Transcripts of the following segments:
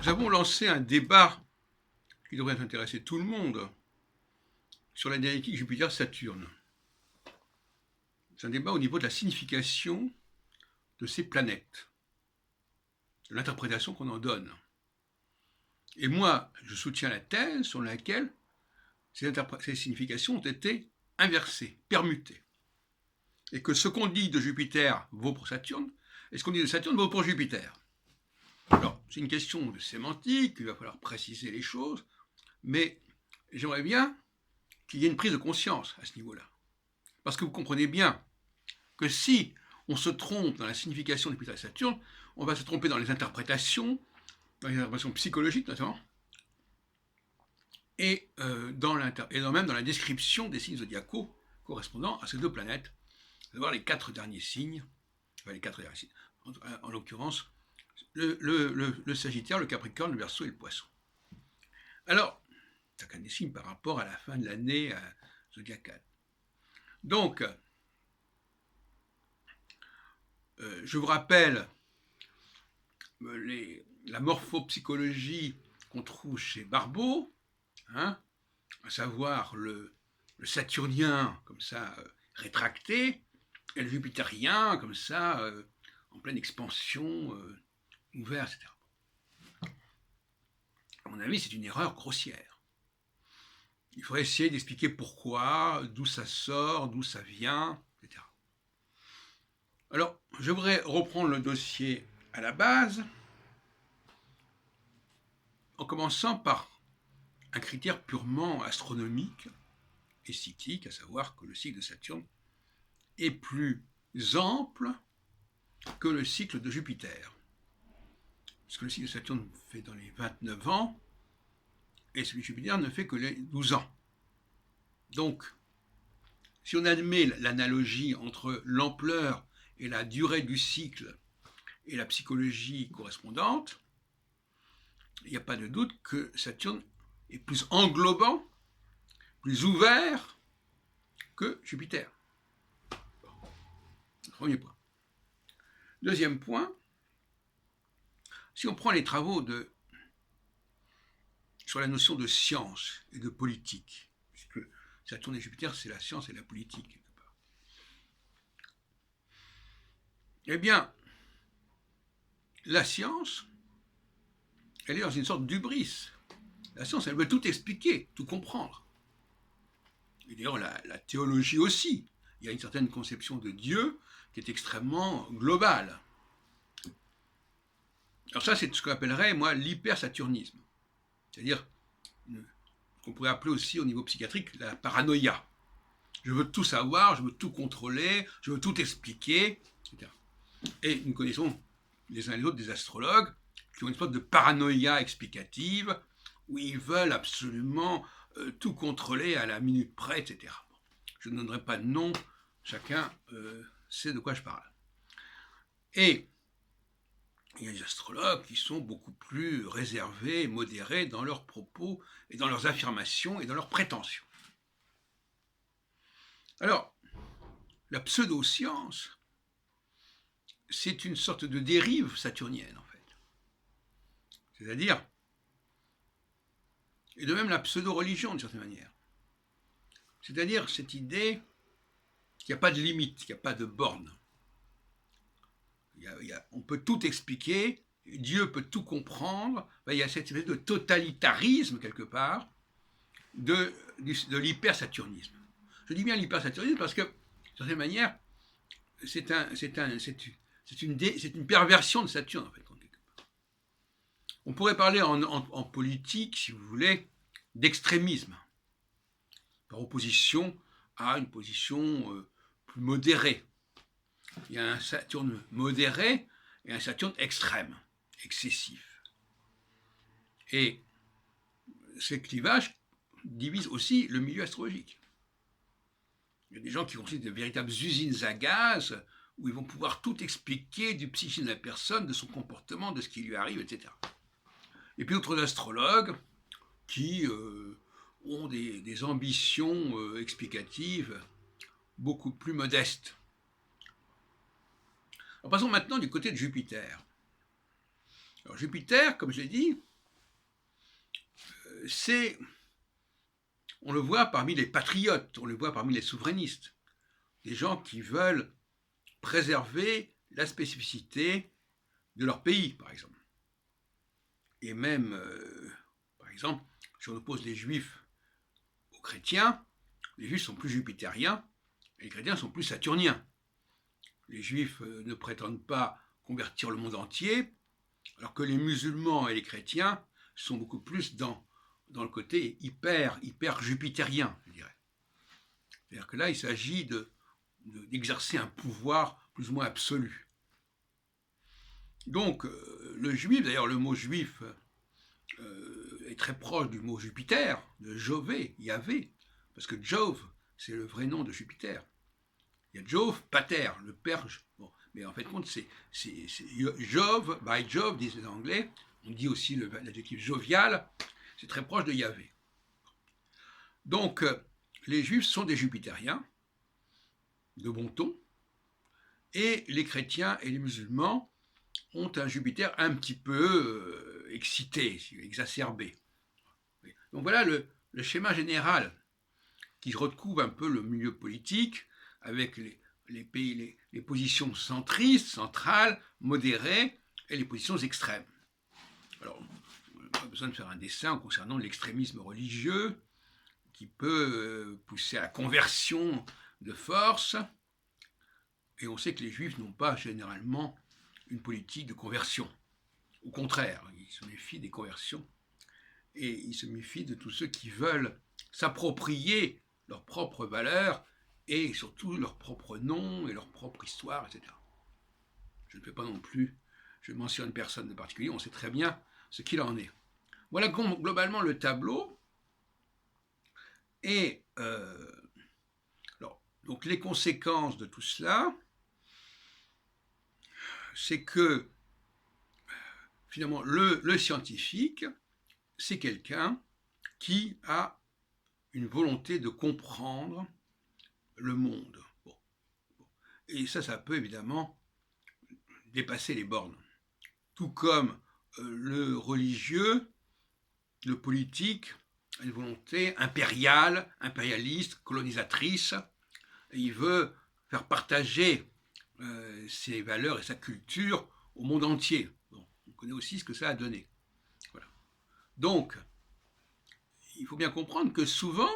Nous avons lancé un débat qui devrait intéresser tout le monde sur la dialectique Jupiter-Saturne. C'est un débat au niveau de la signification de ces planètes, de l'interprétation qu'on en donne. Et moi, je soutiens la thèse sur laquelle ces significations ont été inversées, permutées. Et que ce qu'on dit de Jupiter vaut pour Saturne, et ce qu'on dit de Saturne vaut pour Jupiter. Alors, c'est une question de sémantique, il va falloir préciser les choses, mais j'aimerais bien qu'il y ait une prise de conscience à ce niveau-là. Parce que vous comprenez bien que si on se trompe dans la signification de Jupiter et Saturne, on va se tromper dans les interprétations psychologiques notamment, et même dans la description des signes zodiacaux correspondant à ces deux planètes, à savoir les quatre derniers signes, en l'occurrence le Sagittaire, le Capricorne, le Verseau et le Poisson. Alors, chacun des signes par rapport à la fin de l'année zodiacale. Donc, je vous rappelle la morphopsychologie qu'on trouve chez Barbeau, à savoir le saturnien, comme ça, rétracté, et le jupitérien, comme ça, en pleine expansion, ouvert, etc. À mon avis, c'est une erreur grossière. Il faudrait essayer d'expliquer pourquoi, d'où ça sort, d'où ça vient, etc. Alors, je voudrais reprendre le dossier à la base, en commençant par un critère purement astronomique et cyclique, à savoir que le cycle de Saturne est plus ample que le cycle de Jupiter. Parce que le cycle de Saturne fait dans les 29 ans, et celui de Jupiter ne fait que les 12 ans. Donc, si on admet l'analogie entre l'ampleur et la durée du cycle et la psychologie correspondante, il n'y a pas de doute que Saturne est plus englobant, plus ouvert que Jupiter. Premier point. Deuxième point, si on prend les travaux sur la notion de science et de politique, puisque Saturne et Jupiter, c'est la science et la politique, quelque part. Eh bien, la science, elle est dans une sorte d'hubris. La science, elle veut tout expliquer, tout comprendre. Et d'ailleurs, la théologie aussi. Il y a une certaine conception de Dieu qui est extrêmement globale. Alors ça, c'est ce qu'on appellerait, moi, l'hypersaturnisme. C'est-à-dire ce qu'on pourrait appeler aussi au niveau psychiatrique la paranoïa. Je veux tout savoir, je veux tout contrôler, je veux tout expliquer, etc. Et nous connaissons les uns et les autres des astrologues qui ont une sorte de paranoïa explicative où ils veulent absolument tout contrôler à la minute près, etc. Je ne donnerai pas de nom, chacun sait de quoi je parle. Et il y a des astrologues qui sont beaucoup plus réservés, modérés dans leurs propos et dans leurs affirmations et dans leurs prétentions. Alors, la pseudo-science, c'est une sorte de dérive saturnienne, en fait. C'est-à-dire, et de même la pseudo-religion, d'une certaine manière. C'est-à-dire cette idée qu'il n'y a pas de limite, qu'il n'y a pas de borne. On peut tout expliquer, Dieu peut tout comprendre, il y a cette espèce de totalitarisme, quelque part, de l'hypersaturnisme. Je dis bien l'hypersaturnisme parce que, d'une certaine manière, c'est une perversion de Saturne, en fait. On pourrait parler en politique, si vous voulez, d'extrémisme, par opposition à une position plus modérée. Il y a un Saturne modéré et un Saturne extrême, excessif. Et ces clivages divisent aussi le milieu astrologique. Il y a des gens qui considèrent de véritables usines à gaz où ils vont pouvoir tout expliquer du psychisme de la personne, de son comportement, de ce qui lui arrive, etc. Et puis d'autres astrologues qui ont des ambitions explicatives beaucoup plus modestes. Alors passons maintenant du côté de Jupiter. Alors Jupiter, comme je l'ai dit, on le voit parmi les patriotes, on le voit parmi les souverainistes, des gens qui veulent préserver la spécificité de leur pays, par exemple. Et même, par exemple, si on oppose les juifs aux chrétiens, les juifs sont plus jupitériens et les chrétiens sont plus saturniens. Les juifs ne prétendent pas convertir le monde entier, alors que les musulmans et les chrétiens sont beaucoup plus dans le côté hyper jupitérien, je dirais. C'est-à-dire que là, il s'agit d'exercer un pouvoir plus ou moins absolu. Donc, le juif, d'ailleurs, le mot juif est très proche du mot Jupiter, de Jové, Yahvé, parce que Jove, c'est le vrai nom de Jupiter. Il y a Jove, pater, le père. Bon, mais en fait, compte, c'est Jove, by Jove, disent les Anglais. On dit aussi l'adjectif jovial, c'est très proche de Yahvé. Donc, les Juifs sont des Jupitériens, de bon ton, et les chrétiens et les musulmans ont un Jupiter un petit peu excité, exacerbé. Donc voilà le schéma général qui recouvre un peu le milieu politique, avec les positions centristes, centrales, modérées, et les positions extrêmes. Alors, on n'a pas besoin de faire un dessin concernant l'extrémisme religieux, qui peut pousser à la conversion de force, et on sait que les Juifs n'ont pas généralement une politique de conversion. Au contraire, ils se méfient des conversions, et ils se méfient de tous ceux qui veulent s'approprier leurs propres valeurs, et surtout leur propre nom et leur propre histoire, etc. Je ne fais pas non plus, je mentionne personne de particulier, on sait très bien ce qu'il en est. Voilà globalement le tableau. Et donc les conséquences de tout cela, c'est que finalement le scientifique, c'est quelqu'un qui a une volonté de comprendre le monde. Bon. Et ça peut évidemment dépasser les bornes. Tout comme le religieux, le politique, a une volonté impériale, impérialiste, colonisatrice. Et il veut faire partager ses valeurs et sa culture au monde entier. Bon, on connaît aussi ce que ça a donné. Voilà. Donc, il faut bien comprendre que souvent,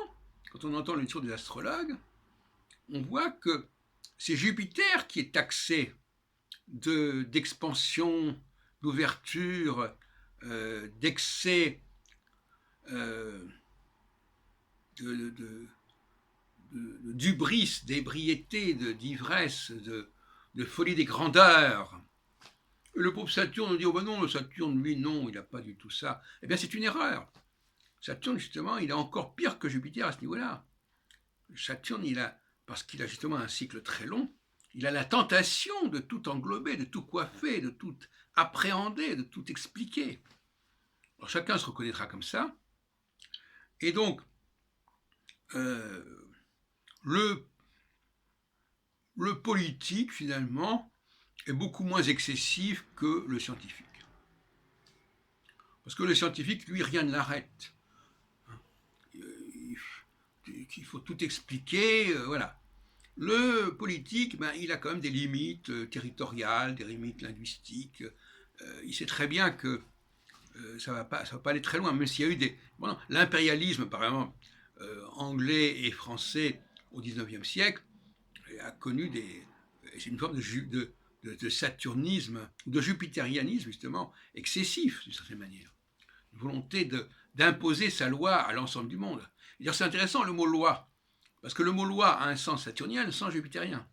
quand on entend le discours des astrologues, on voit que c'est Jupiter qui est taxé d'expansion, d'ouverture, d'excès, d'hubris, d'ébriété, d'ivresse, de folie des grandeurs. Et le pauvre Saturne, on dit, oh ben non, le Saturne, lui, non, il n'a pas du tout ça. Eh bien, c'est une erreur. Saturne, justement, il est encore pire que Jupiter à ce niveau-là. Saturne, parce qu'il a justement un cycle très long, il a la tentation de tout englober, de tout coiffer, de tout appréhender, de tout expliquer. Alors, chacun se reconnaîtra comme ça. Et donc, le politique, finalement, est beaucoup moins excessif que le scientifique. Parce que le scientifique, lui, rien ne l'arrête. Il faut tout expliquer, voilà. Le politique, il a quand même des limites territoriales, des limites linguistiques. Il sait très bien que ça va pas aller très loin, même s'il y a eu l'impérialisme, par exemple, anglais et français au XIXe siècle, a connu c'est une forme de saturnisme, de jupitérianisme, justement, excessif, d'une certaine manière. Une volonté d'imposer sa loi à l'ensemble du monde. C'est intéressant le mot loi, parce que le mot loi a un sens saturnien et un sens jupitérien.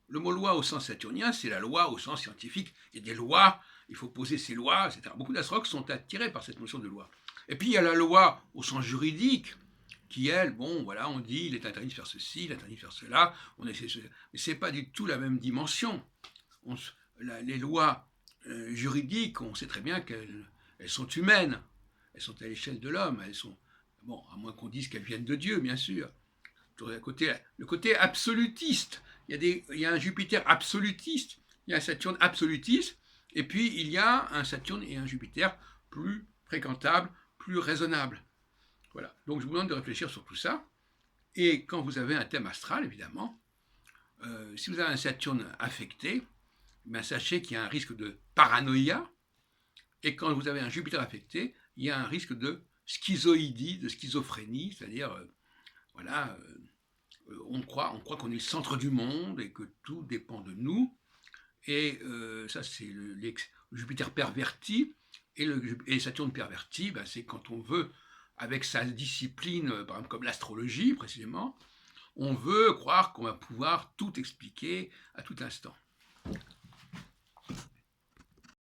Le mot loi au sens saturnien, c'est la loi au sens scientifique. Il y a des lois, il faut poser ces lois, etc. Beaucoup d'astrologues sont attirés par cette notion de loi. Et puis il y a la loi au sens juridique, qui elle, bon, voilà, on dit, il est interdit de faire ceci, il est interdit de faire cela, mais c'est pas du tout la même dimension. Les lois juridiques, on sait très bien qu'elles sont humaines, elles sont à l'échelle de l'homme, elles sont, bon, à moins qu'on dise qu'elles viennent de Dieu, bien sûr. Le côté absolutiste, il y a un Jupiter absolutiste, il y a un Saturne absolutiste, et puis il y a un Saturne et un Jupiter plus fréquentables, plus raisonnables. Voilà. Donc je vous demande de réfléchir sur tout ça. Et quand vous avez un thème astral, évidemment, si vous avez un Saturne affecté, ben sachez qu'il y a un risque de paranoïa. Et quand vous avez un Jupiter affecté, il y a un risque de schizoïdie, de schizophrénie, c'est-à-dire, voilà, on croit qu'on est le centre du monde et que tout dépend de nous. Et ça, c'est le Jupiter perverti. Et Saturne perverti, ben, c'est quand on veut, avec sa discipline, par exemple comme l'astrologie précisément, on veut croire qu'on va pouvoir tout expliquer à tout instant.